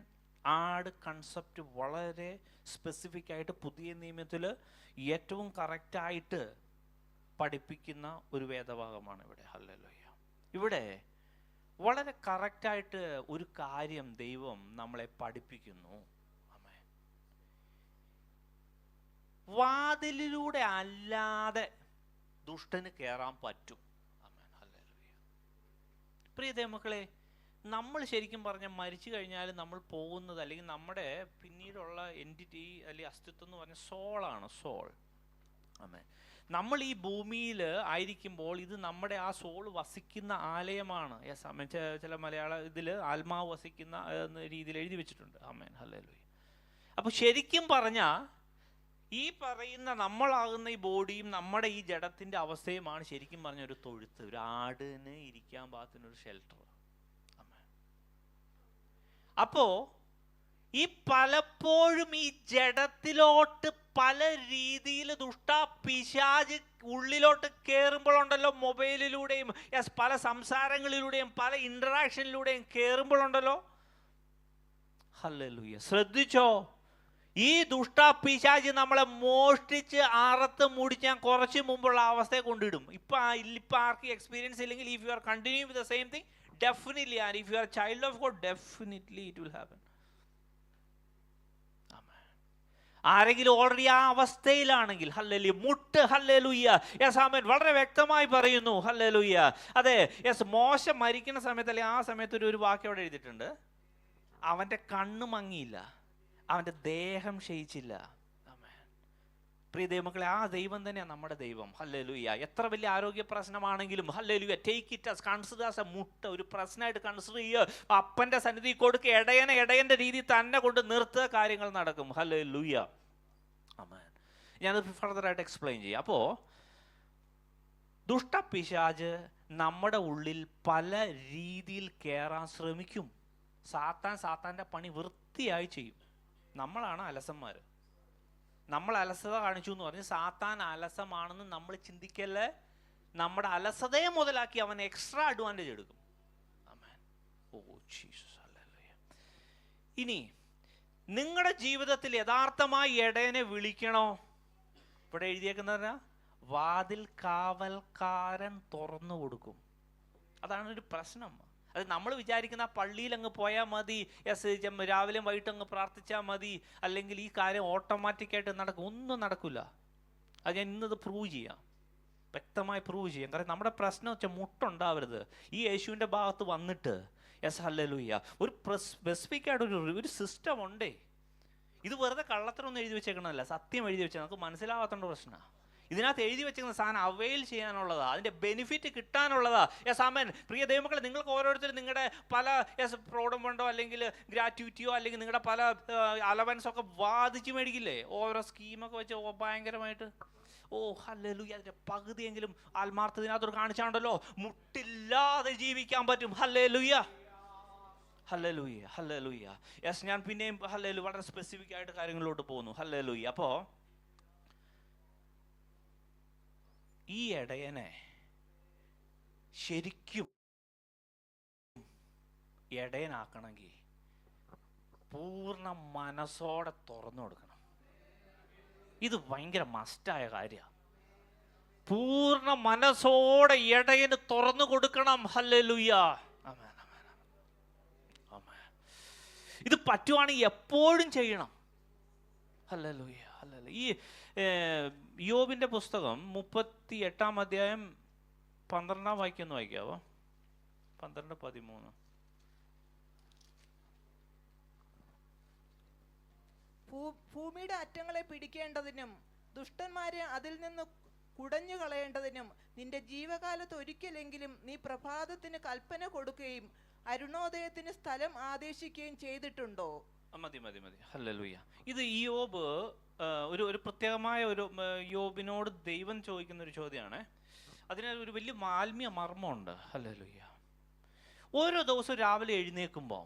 A: ആട് കൺസെപ്റ്റ് വളരെ സ്പെസിഫിക് ആയിട്ട് പുതിയ നിയമത്തിൽ ഏറ്റവും കറക്റ്റായിട്ട് പഠിപ്പിക്കുന്ന ഒരു വേദഭാഗമാണ് ഇവിടെ. ഹല്ലേലൂയ. ഇവിടെ വളരെ കറക്റ്റായിട്ട് ഒരു കാര്യം ദൈവം നമ്മളെ പഠിപ്പിക്കുന്നു. ആമേൻ. വാതിലിലൂടെ അല്ലാതെ ദുഷ്ടന് കയറാൻ പറ്റും. പ്രിയ ദൈവമക്കളെ, നമ്മൾ ശരിക്കും പറഞ്ഞാൽ മരിച്ചു കഴിഞ്ഞാൽ നമ്മൾ പോകുന്നത് അല്ലെങ്കിൽ നമ്മുടെ പിന്നീടുള്ള എൻറ്റിറ്റി അല്ലെങ്കിൽ അസ്തിത്വം എന്ന് പറഞ്ഞാൽ സോളാണ്. സോൾ. ആമേൻ. നമ്മൾ ഈ ഭൂമിയിൽ ആയിരിക്കുമ്പോൾ ഇത് നമ്മുടെ ആ സോൾ വസിക്കുന്ന ആലയമാണ്. യെസ് ആമേൻ. ചില മലയാള ഇതിൽ ആത്മാവ് വസിക്കുന്ന രീതിയിൽ എഴുതി വെച്ചിട്ടുണ്ട്. Amen hallelujah. അപ്പോൾ ശരിക്കും പറഞ്ഞാൽ ഈ പറയുന്ന നമ്മളാകുന്ന ഈ ബോഡിയും നമ്മുടെ ഈ ജഡത്തിൻ്റെ അവസ്ഥയുമാണ് ശരിക്കും പറഞ്ഞ ഒരു തൊഴുത്ത്, ഒരു ആടിന് ഇരിക്കാൻ പാകത്തിനൊരു ഷെൽട്ടർ. അപ്പോ ഈ പലപ്പോഴും ഈ ജഡത്തിലോട്ട് പല രീതിയിൽ പിശാച് ഉള്ളിലോട്ട് കയറുമ്പോഴുണ്ടല്ലോ, മൊബൈലിലൂടെയും യെസ് പല സംസാരങ്ങളിലൂടെയും പല ഇന്ററാക്ഷനിലൂടെയും കയറുമ്പോഴുണ്ടല്ലോ, ഹല്ലേലൂയ, ശ്രദ്ധിച്ചോ, ഈ പിശാച് നമ്മളെ മോഷ്ടിച്ച് അറത്ത് മുടിച്ച് ഞാൻ കുറച്ച് മുമ്പുള്ള അവസ്ഥയെ കൊണ്ടിടും. ഇപ്പൊ ആർക്കും എക്സ്പീരിയൻസ് ഇല്ലെങ്കിൽ, if you are continue with the same thing, definitely, and if you are child of God, definitely it will happen. ആരെങ്കിലും ഓൾറെഡി ആ അവസ്ഥയിലാണെങ്കിൽ ഹല്ലേലൂയ, മുട്ട് ഹല്ലേലൂയ, യെസ് ആമേൻ, വളരെ വ്യക്തമായി പറയുന്നു ഹല്ലേലൂയ. അതെ, യെസ്, മോശ മരിക്കുന്ന സമയത്ത് അല്ലെങ്കിൽ ആ സമയത്ത് ഒരു വാക്യം അവിടെ എഴുതിയിട്ടുണ്ട്, അവന്റെ കണ്ണ് മങ്ങിയില്ല, അവന്റെ ദേഹം ക്ഷയിച്ചില്ല. പ്രിയ ദൈവമക്കളെ, ആ ദൈവം തന്നെയാണ് നമ്മുടെ ദൈവം. ഹല്ലേലൂയ. എത്ര വലിയ ആരോഗ്യ പ്രശ്നമാണെങ്കിലും ഹല്ലേലൂയ, take it as, consider as a മുട്ട്, ഒരു പ്രശ്നമായിട്ട് കൺസിഡർ ചെയ്യുക. അപ്പന്റെ സന്നിധി കൊടുക്കുക, ഇടയന്റെ രീതി തന്നെ കൊണ്ട് നിർത്തുക, കാര്യങ്ങൾ നടക്കും. ഹല്ലേലൂയ. ആമേൻ. ഞാനത് ഫർദറായിട്ട് എക്സ്പ്ലെയിൻ ചെയ്യാം. അപ്പോൾ പിശാച് നമ്മുടെ ഉള്ളിൽ പല രീതിയിൽ കയറാൻ ശ്രമിക്കും. സാത്താന്റെ പണി വൃത്തിയായി ചെയ്യും. നമ്മളാണ് അലസന്മാർ. നമ്മൾ അലസത കാണിച്ചു എന്ന് പറഞ്ഞ് സാത്താൻ അലസമാണെന്ന് നമ്മൾ ചിന്തിക്കല്ലേ. നമ്മുടെ അലസതയെ മുതലാക്കി അവൻ എക്സ്ട്രാ അഡ്വാൻറ്റേജ് എടുക്കും. ആമേൻ. Oh Jesus, hallelujah. ഇനി നിങ്ങളുടെ ജീവിതത്തിൽ യഥാർത്ഥമായി ഇടയനെ വിളിക്കണോ? ഇവിടെ എഴുതിയേക്കുന്നതിനാ വാതിൽ കാവൽക്കാരൻ തുറന്നു കൊടുക്കും. അതാണ് ഒരു പ്രശ്നം. അത് നമ്മൾ വിചാരിക്കുന്ന പള്ളിയിൽ അങ്ങ് പോയാൽ മതി, യെസ്, രാവിലെയും വൈകിട്ടും അങ്ങ് പ്രാർത്ഥിച്ചാൽ മതി, അല്ലെങ്കിൽ ഈ കാര്യം ഓട്ടോമാറ്റിക്കായിട്ട് നടക്കും. ഒന്നും നടക്കില്ല. അത് ഞാൻ ഇന്നത് പ്രൂവ് ചെയ്യാം, വ്യക്തമായി പ്രൂവ് ചെയ്യാം. കാരണം നമ്മുടെ പ്രശ്നം വെച്ചാൽ മുട്ടുണ്ടാവരുത്. ഈ യേശുവിൻ്റെ ഭാഗത്ത് വന്നിട്ട് യെസ് ഹല്ലേലൂയ ഒരു സ്പെസിഫിക് ആയിട്ട് ഒരു സിസ്റ്റം ഉണ്ടേ. ഇത് വെറുതെ കള്ളത്തരമൊന്നും എഴുതി വെച്ചേക്കണമല്ല, സത്യം എഴുതി വെച്ചാൽ നമുക്ക് മനസ്സിലാവാത്തോണ്ട് പ്രശ്നമാണ്. ഇതിനകത്ത് എഴുതി വെച്ചിരിക്കുന്ന സാധനം അവെയിൽ ചെയ്യാനുള്ളതാ, അതിൻ്റെ ബെനിഫിറ്റ് കിട്ടാനുള്ളതാ. യെസ് ആമേൻ. പ്രിയ ദൈവമക്കളെ, നിങ്ങൾക്ക് ഓരോരുത്തരും നിങ്ങളുടെ പല യെസ് പ്രോഡമുണ്ടോ അല്ലെങ്കിൽ ഗ്രാറ്റുവിറ്റിയോ അല്ലെങ്കിൽ നിങ്ങളുടെ പല അലവൻസോ ഒക്കെ വാദിച്ച് മേടിക്കില്ലേ, ഓരോ സ്കീമൊക്കെ വെച്ച് ഭയങ്കരമായിട്ട്. ഓ ഹല്ലേലൂയ, അതിൻ്റെ പകുതിയെങ്കിലും ആത്മാർത്ഥത്തിനകത്തോട് കാണിച്ചാണ്ടല്ലോ മുട്ടില്ലാതെ ജീവിക്കാൻ പറ്റും. Hallelujah, hallelujah, hallelujah. യെസ്, ഞാൻ പിന്നെയും ഹല്ലേലൂയ വളരെ സ്പെസിഫിക് ആയിട്ട് കാര്യങ്ങളിലോട്ട് പോകുന്നു. ഹല്ലേലൂയ. അപ്പോൾ ഈ ഇടയനെ ശരിക്കും ഇടയനാക്കണമെങ്കിൽ പൂർണ്ണ മനസ്സോടെ തുറന്നു കൊടുക്കണം. ഇത് ഭയങ്കര മസ്റ്റായ കാര്യമാണ്. പൂർണ്ണ മനസ്സോടെ ഇടയന് തുറന്നു കൊടുക്കണം. ഹല്ലേലൂയ, ആമേൻ, ആമേൻ, ആമേൻ. ഇത് പറ്റുവാണെങ്കിൽ എപ്പോഴും ചെയ്യണം. Hallelujah, hallelujah. ഈ യോബിൻ്റെ പുസ്തകം 38-ാം അധ്യായം 12-ാം വാക്യം ഒന്ന് വായിക്കാവോ? 12-13.
B: ഭൂമിയുടെ അറ്റങ്ങളെ പിടിക്കേണ്ടതിനും ദുഷ്ടന്മാരെ അതിൽ നിന്ന് കുടഞ്ഞു കളയേണ്ടതിനും നിന്റെ ജീവകാലത്ത് ഒരിക്കലെങ്കിലും നീ പ്രഭാതത്തിന് കൽപ്പന കൊടുക്കുകയും അരുണോദയത്തിന് സ്ഥലം ആദേശിക്കുകയും ചെയ്തിട്ടുണ്ടോ?
A: മതി മതി മതി. ഹല്ലേലൂയ. ഇത് യോബ് ഒരു പ്രത്യേകമായ ഒരു യോബിനോട് ദൈവം ചോദിക്കുന്ന ഒരു ചോദ്യമാണ്. അതിന് ഒരു വലിയ ആത്മീയ മർമ്മമുണ്ട്. ഹല്ലേലൂയ. ഓരോ ദിവസവും രാവിലെ എഴുന്നേൽക്കുമ്പോൾ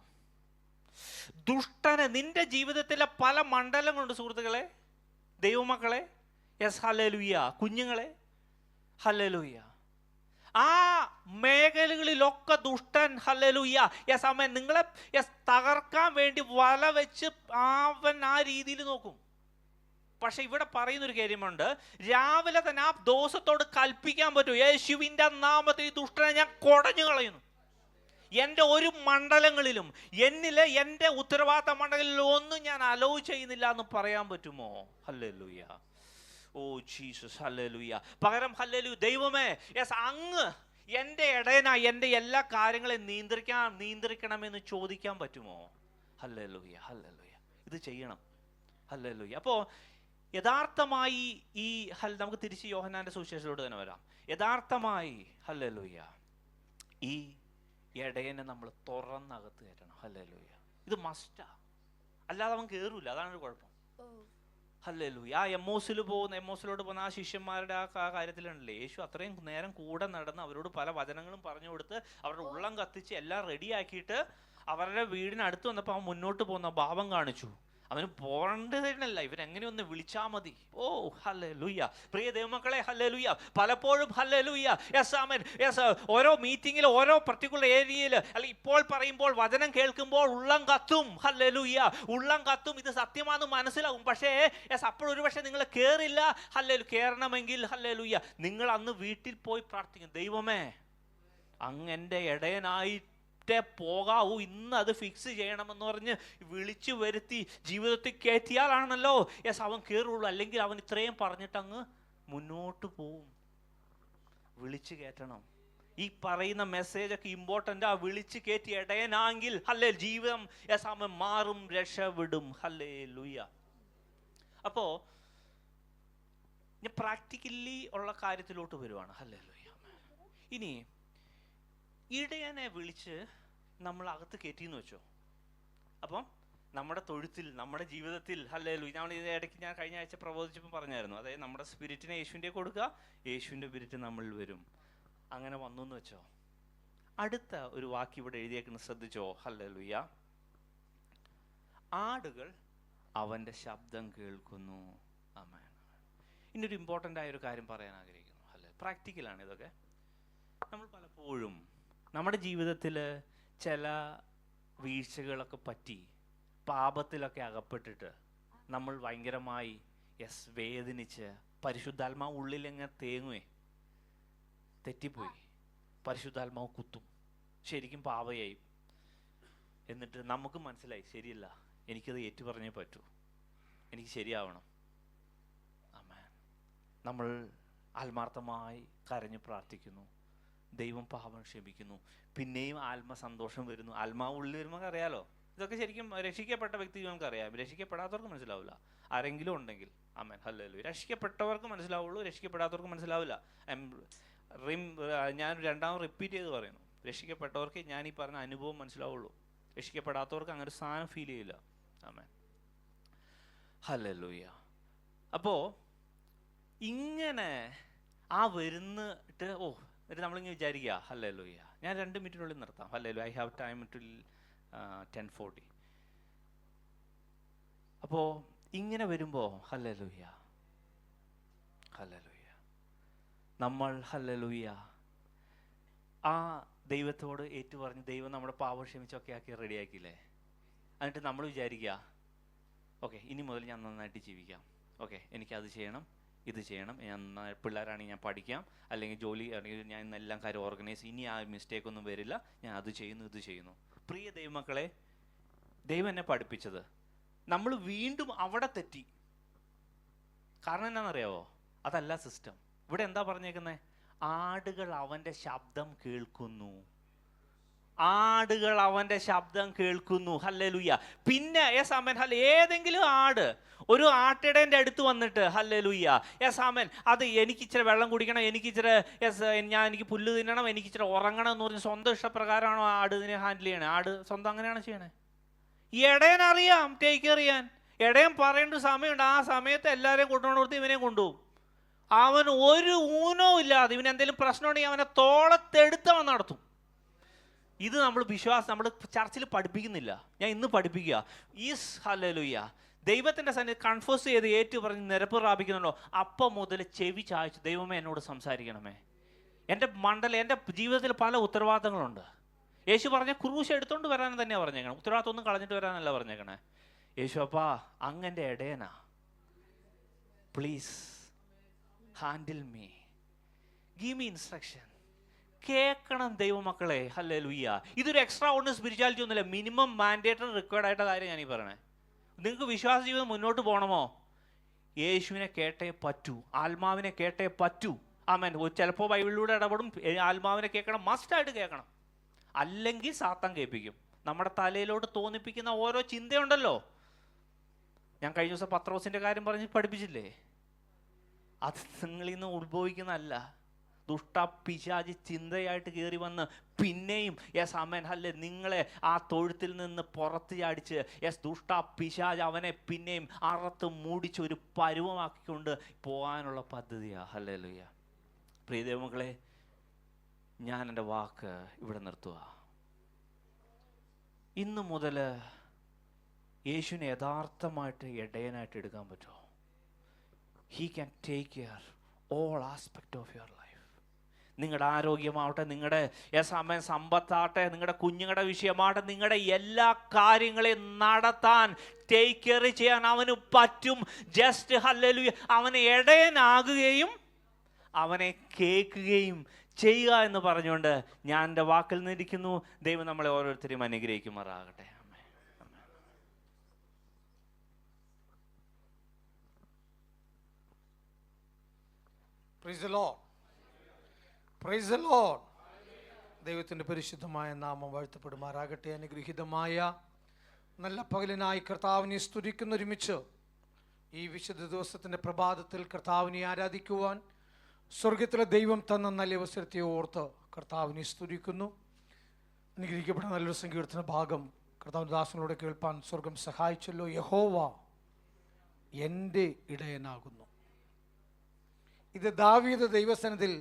A: ദുഷ്ടനെ, നിന്റെ ജീവിതത്തിലെ പല മണ്ഡലങ്ങളുണ്ട് സുഹൃത്തുക്കളെ, ദൈവമക്കളെ, യെസ് ഹല്ലേലൂയ, കുഞ്ഞുങ്ങളെ, ഹല്ലേലൂയ, ആ മേഖലകളിലൊക്കെ ദുഷ്ടൻ ഹല്ലേലൂയ യെസ് ആമേൻ നിങ്ങളെ യെസ് തകർക്കാൻ വേണ്ടി വല വെച്ച് അവൻ ആ രീതിയിൽ നോക്കും. പക്ഷെ ഇവിടെ പറയുന്നൊരു കാര്യമുണ്ട്, രാവിലെ തന്നെ ആ ദോഷത്തോട് കൽപ്പിക്കാൻ പറ്റും, യേശുവിൻ്റെ നാമത്തിൽ ഈ ദുഷ്ടനെ ഞാൻ കുടഞ്ഞു കളയുന്നു. എൻ്റെ ഒരു മണ്ഡലങ്ങളിലും എന്നിലെ എൻ്റെ ഉത്തരവാദിത്ത മണ്ഡലങ്ങളിലും ഒന്നും ഞാൻ അലോ ചെയ്യുന്നില്ല എന്ന് പറയാൻ പറ്റുമോ? Hallelujah, oh Jesus, hallelujah. പകരം ഹല്ലേലൂയ, ദൈവമേ യെസ് അങ്ങ് എൻ്റെ ഇടയനായി എൻ്റെ എല്ലാ കാര്യങ്ങളെയും നിയന്ത്രിക്കണമെന്ന് ചോദിക്കാൻ പറ്റുമോ? Hallelujah, hallelujah. ഇത് ചെയ്യണം. ഹല്ലേലൂയ. അപ്പോൾ യഥാർത്ഥമായി ഈ നമുക്ക് തിരിച്ച് യോഹന്നാൻ്റെ സുവിശേഷത്തോട് തന്നെ വരാം. യഥാർത്ഥമായി ഹല്ലേലൂയ ഈ ഇടയനെ നമ്മൾ തുറന്നകത്ത് കയറ്റണം. ഹല്ലേലൂയ. ഇത് മസ്റ്റാ, അല്ലാതെ അവൻ കയറൂല. അതാണ് ഒരു കുഴപ്പം. ഹല്ലേലൂയ. ആ എമ്മോസിലോട്ട് പോകുന്ന ആ ശിഷ്യന്മാരുടെ ആ കാര്യത്തിലുണ്ടല്ലേ, യേശു അത്രയും നേരം കൂടെ നടന്ന് അവരോട് പല വചനങ്ങളും പറഞ്ഞു കൊടുത്ത് അവരുടെ ഉള്ളം കത്തിച്ച് എല്ലാം റെഡിയാക്കിയിട്ട് അവരുടെ വീടിനടുത്ത് വന്നപ്പോൾ അവൻ മുന്നോട്ട് പോകുന്ന ഭാവം കാണിച്ചു. അവന് പോകേണ്ടതല്ല, ഇവരെങ്ങനെയൊന്ന് വിളിച്ചാൽ മതി. ഓ ഹല്ലേലൂയ. പ്രിയ ദൈവമക്കളെ, ഹല്ലേലൂയ. പലപ്പോഴും ഹല്ലേലൂയ യെസ് ആമേൻ യെസ് ഓരോ മീറ്റിങ്ങിൽ ഓരോ പർട്ടിക്കുലർ ഏരിയയിൽ അല്ലെങ്കിൽ ഇപ്പോൾ പറയുമ്പോൾ വചനം കേൾക്കുമ്പോൾ ഉള്ളം കത്തും. ഹല്ലേലൂയ, ഉള്ളം കത്തും. ഇത് സത്യമാണെന്ന് മനസ്സിലാവും. പക്ഷേ യെസ് അപ്പോഴൊരു പക്ഷേ നിങ്ങൾ കയറില്ല. കയറണമെങ്കിൽ ഹല്ലേലൂയ നിങ്ങൾ അന്ന് വീട്ടിൽ പോയി പ്രാർത്ഥിക്കും, ദൈവമേ അങ്ങ് എൻ്റെ ഇടയനായി പോകാവൂ, ഇന്ന് അത് ഫിക്സ് ചെയ്യണമെന്ന് പറഞ്ഞ് വിളിച്ചു വരുത്തി ജീവിതത്തിൽ കയറ്റിയാലാണല്ലോ യെസ് അവൻ കയറുള്ളൂ. അല്ലെങ്കിൽ അവൻ ഇത്രയും പറഞ്ഞിട്ട് അങ്ങ് മുന്നോട്ട് പോവും. വിളിച്ചു കയറ്റണം. ഈ പറയുന്ന മെസ്സേജൊക്കെ ഇമ്പോർട്ടൻ്റ് ആ. വിളിച്ചു കയറ്റി ഇടയനാങ്കിൽ ഹല്ലേ ജീവിതം യെസ് അവൻ മാറും, രക്ഷവിടും. ഹല്ലേലൂയ. അപ്പോൾ ഞാൻ പ്രാക്ടിക്കലി ഉള്ള കാര്യത്തിലോട്ട് വരുവാണ്. ഹല്ലേലൂയ. ഇനി ഇടയനെ വിളിച്ച് നമ്മൾ അകത്ത് കയറ്റിയെന്ന് വെച്ചോ. അപ്പം നമ്മുടെ തൊഴുത്തിൽ, നമ്മുടെ ജീവിതത്തിൽ ഹല്ലേലൂയ, നമ്മൾ ഇത് ഇടയ്ക്ക് ഞാൻ കഴിഞ്ഞ ആഴ്ച പ്രബോധിച്ചപ്പോൾ പറഞ്ഞായിരുന്നു, അതായത് നമ്മുടെ സ്പിരിറ്റിനെ യേശുവിൻ്റെ കൊടുക്കുക, യേശുവിൻ്റെ സ്പിരിറ്റ് നമ്മളിൽ വരും. അങ്ങനെ വന്നു എന്ന് വെച്ചോ. അടുത്ത ഒരു വാക്ക് ഇവിടെ എഴുതിയേക്കുന്നത് ശ്രദ്ധിച്ചോ. ഹല്ലേലൂയ. ആടുകൾ അവൻ്റെ ശബ്ദം കേൾക്കുന്നു. ആമേൻ. ഇന്നൊരു ഇമ്പോർട്ടൻ്റ് ആയ ഒരു കാര്യം പറയാൻ ആഗ്രഹിക്കുന്നു. ഹല്ലേലൂയ. പ്രാക്ടിക്കലാണ് ഇതൊക്കെ. നമ്മൾ പലപ്പോഴും നമ്മുടെ ജീവിതത്തിൽ ചില വീഴ്ചകളൊക്കെ പറ്റി പാപത്തിലൊക്കെ അകപ്പെട്ടിട്ട് നമ്മൾ ഭയങ്കരമായി യെസ് വേദനിച്ച് പരിശുദ്ധാത്മാവ് ഉള്ളിലെങ്ങനെ തേങ്ങുവേ, തെറ്റിപ്പോയി, പരിശുദ്ധാത്മാവ് കുത്തും, ശരിക്കും പാവയായി. എന്നിട്ട് നമുക്ക് മനസ്സിലായി ശരിയല്ല, എനിക്കത് ഏറ്റു പറഞ്ഞേ പറ്റൂ, എനിക്ക് ശരിയാവണം. ആമേൻ. നമ്മൾ ആത്മാർത്ഥമായി കരഞ്ഞ് പ്രാർത്ഥിക്കുന്നു, ദൈവം പാപം ക്ഷമിക്കുന്നു, പിന്നെയും ആത്മസന്തോഷം വരുന്നു. ആത്മാവ് ഉള്ളിൽ വരുമ്പോൾ അറിയാലോ. ഇതൊക്കെ ശരിക്കും രക്ഷിക്കപ്പെട്ട വ്യക്തി നമുക്കറിയാം, രക്ഷിക്കപ്പെടാത്തവർക്ക് മനസ്സിലാവില്ല. ആരെങ്കിലും ഉണ്ടെങ്കിൽ ആമേൻ ഹല്ലേലൂയ. രക്ഷിക്കപ്പെട്ടവർക്ക് മനസ്സിലാവുള്ളൂ, രക്ഷിക്കപ്പെടാത്തവർക്ക് മനസ്സിലാവില്ല. ഞാൻ രണ്ടാമത് റിപ്പീറ്റ് ചെയ്ത് പറയുന്നു, രക്ഷിക്കപ്പെട്ടവർക്ക് ഞാൻ ഈ പറഞ്ഞ അനുഭവം മനസ്സിലാവുള്ളൂ, രക്ഷിക്കപ്പെടാത്തവർക്ക് അങ്ങനെ ഒരു സാധനം ഫീൽ ചെയ്യില്ല. Amen hallelujah. അപ്പോൾ ഇങ്ങനെ ആ വരുന്നിട്ട് എന്നിട്ട് നമ്മളിങ്ങനെ വിചാരിക്കുക ഹല്ലേലൂയ, ഞാൻ 2 മിനിറ്റിനുള്ളിൽ നിർത്താം, hallelujah, I have time till 10:40. അപ്പോൾ ഇങ്ങനെ വരുമ്പോൾ ഹല്ലേലൂയ ഹല്ലേലൂയ നമ്മൾ ഹല്ലേലൂയ ആ ദൈവത്തോട് ഏറ്റുപറഞ്ഞ് ദൈവം നമ്മുടെ പാപം ക്ഷമിച്ചൊക്കെ ആക്കി റെഡിയാക്കിയില്ലേ. എന്നിട്ട് നമ്മൾ വിചാരിക്കുക ഓക്കെ ഇനി മുതൽ ഞാൻ നന്നായിട്ട് ജീവിക്കാം, ഓക്കെ എനിക്കത് ചെയ്യണം ഇത് ചെയ്യണം, ഞാൻ പിള്ളേരാണെങ്കിൽ ഞാൻ പഠിക്കാം, അല്ലെങ്കിൽ ജോലി ആണെങ്കിൽ ഞാൻ ഇന്നെല്ലാം കാര്യം ഓർഗനൈസ്, ഇനി ആ മിസ്റ്റേക്ക് ഒന്നും വരില്ല, ഞാൻ അത് ചെയ്യുന്നു ഇത് ചെയ്യുന്നു. പ്രിയ ദൈവമക്കളെ, ദൈവം എന്നെ പഠിപ്പിച്ചത് നമ്മൾ വീണ്ടും അവിടെ തെറ്റി. കാരണം എന്നാണെന്നറിയാവോ? അതല്ല സിസ്റ്റം. ഇവിടെ എന്താ പറഞ്ഞേക്കുന്നത്? ആടുകൾ അവൻ്റെ ശബ്ദം കേൾക്കുന്നു, ആടുകൾ അവൻ്റെ ശബ്ദം കേൾക്കുന്നു. ഹല്ലേലൂയ. പിന്നെ ആമേൻ ഏതെങ്കിലും ആട് ഒരു ആട്ടിടേൻ്റെ അടുത്ത് വന്നിട്ട് ഹല്ലേലൂയ ആമേൻ അത് എനിക്ക് ഇച്ചിരി വെള്ളം കുടിക്കണം, എനിക്ക് ഇച്ചിരി എനിക്ക് പുല്ല് തിന്നണം, എനിക്ക് ഇച്ചിരി ഉറങ്ങണം എന്ന് പറഞ്ഞ് സ്വന്തം ഇഷ്ടപ്രകാരമാണോ ആട് ഇതിനെ ഹാൻഡിൽ ചെയ്യണേ? ആട് സ്വന്തം അങ്ങനെയാണ് ചെയ്യണേ. ഈ ഇടയനറിയാം ടേക്ക് കെയർ ചെയ്യാൻ. ഇടയൻ പറയേണ്ട സമയമുണ്ട്, ആ സമയത്ത് എല്ലാവരെയും കൊണ്ടുപോകണം, കൊടുത്ത് ഇവനെയും കൊണ്ടുപോകും. അവൻ ഒരു ഊനവും ഇല്ലാതെ ഇവന് എന്തെങ്കിലും പ്രശ്നമുണ്ടെങ്കിൽ അവനെ തോളത്തെടുത്ത് അവൻ നടത്തും. ഇത് നമ്മൾ വിശ്വാസം നമ്മൾ ചർച്ചിൽ പഠിപ്പിക്കുന്നില്ല, ഞാൻ ഇന്ന് പഠിപ്പിക്കുക. Is hallelujah. ദൈവത്തിൻ്റെ സന്നിധി കൺഫേസ് ചെയ്ത് ഏറ്റു പറഞ്ഞ് നിരപ്പ് പ്രാപിക്കുന്നുണ്ടോ, അപ്പം മുതൽ ചെവി ചായച്ചു ദൈവമേ എന്നോട് സംസാരിക്കണമേ. എൻ്റെ എൻ്റെ ജീവിതത്തിൽ പല ഉത്തരവാദിത്തങ്ങളുണ്ട്. യേശു പറഞ്ഞ ക്രൂശ് എടുത്തോണ്ട് വരാൻ തന്നെയാണ് പറഞ്ഞേക്കണം, ഉത്തരവാദിത്തം ഒന്നും കളഞ്ഞിട്ട് വരാനല്ല പറഞ്ഞേക്കണേ. യേശു അപ്പാ അങ്ങൻ്റെ ഇടയനാ, please handle me, give me instruction. കേൾക്കണം ദൈവമക്കളെ ഹല്ലേലൂയ. ഇതൊരു എക്സ്ട്രാ ഓർഡിനറി സ്പിരിച്വാലിറ്റി ഒന്നുമില്ല, മിനിമം മാൻഡേറ്ററി റിക്വയർഡ് ആയിട്ട കാര്യം ഞാനീ പറയണേ. നിങ്ങൾക്ക് വിശ്വാസ ജീവിതം മുന്നോട്ട് പോകണമോ? യേശുവിനെ കേട്ടേ പറ്റൂ, ആത്മാവിനെ കേട്ടേ പറ്റൂ. ആമേൻ. ചിലപ്പോൾ ബൈബിളിലൂടെ ഇടപെടും, ആത്മാവിനെ കേൾക്കണം, മസ്റ്റായിട്ട് കേൾക്കണം. അല്ലെങ്കിൽ സാത്താൻ കേൾപ്പിക്കും. നമ്മുടെ തലയിലോട്ട് തോന്നിപ്പിക്കുന്ന ഓരോ ചിന്തയുണ്ടല്ലോ. ഞാൻ കഴിഞ്ഞ ദിവസം പത്രോസിൻ്റെ കാര്യം പറഞ്ഞ് പഠിപ്പിച്ചില്ലേ? അത് നിങ്ങളിൽ നിന്ന് ഉത്ഭവിക്കുന്നതല്ല, ദുഷ്ട പിശാചി ചിന്തയായിട്ട് കയറി വന്ന് പിന്നെയും ആമേൻ ഹല്ലേ നിങ്ങളെ ആ തൊഴുത്തിൽ നിന്ന് പുറത്ത് ചാടിച്ച് ദുഷ്ട പിശാച് അവനെ പിന്നെയും അറത്ത് മൂടിച്ച് ഒരു പരുവമാക്കിക്കൊണ്ട് പോകാനുള്ള പദ്ധതിയാണ്. ഹല്ലേലൂയ. പ്രിയ ദൈവമക്കളെ, ഞാൻ എൻ്റെ വാക്ക് ഇവിടെ നിർത്തുക. ഇന്നു മുതൽ യേശുവിനെ യഥാർത്ഥമായിട്ട് ഇടയനായിട്ട് എടുക്കാൻ പറ്റുമോ? He can take care all aspect of your life. നിങ്ങളുടെ ആരോഗ്യമാവട്ടെ, നിങ്ങളുടെ ആമേൻ സമ്പത്താട്ടെ, നിങ്ങളുടെ കുഞ്ഞുങ്ങളുടെ വിഷയമാവട്ടെ, നിങ്ങളുടെ എല്ലാ കാര്യങ്ങളെയും നടത്താൻ ടേക്ക് കെയർ ചെയ്യാൻ അവന് പറ്റും. ജസ്റ്റ് ഹല്ലേലൂയ അവനെ ഇടയനാകുകയും അവനെ കേൾക്കുകയും ചെയ്യുക എന്ന് പറഞ്ഞുകൊണ്ട് ഞാൻ എൻ്റെ വാക്കിൽ നിന്നിരിക്കുന്നു. ദൈവം നമ്മളെ ഓരോരുത്തരെയും അനുഗ്രഹിക്കുമാറാകട്ടെ.
C: Praise the Lord. Praise the Lord. ദൈവത്തിൻ്റെ പരിശുദ്ധമായ നാമം വാഴ്ത്തപ്പെടുമാറാകട്ടെ. അനുഗ്രഹീതമായ നല്ല പകലിനായി കർത്താവിനെ സ്തുതിക്കുന്ന ഒരുമിച്ച് ഈ വിശുദ്ധ ദിവസത്തിൻ്റെ പ്രഭാതത്തിൽ കർത്താവിനെ ആരാധിക്കുവാൻ സ്വർഗത്തിലെ ദൈവം തന്ന നല്ല അവസരത്തെ ഓർത്ത് കർത്താവിനെ സ്തുതിക്കുന്നു. അനുഗ്രഹിക്കപ്പെട്ട നല്ലൊരു സങ്കീർത്തന ഭാഗം കർത്താവിൻ്റെ ദാസങ്ങളോട് കേൾപ്പാൻ സ്വർഗം സഹായിച്ചല്ലോ. യഹോവ എൻ്റെ ഇടയനാകുന്നു. ഇത് ദാവീദ് ദൈവസന്നിധിയിൽ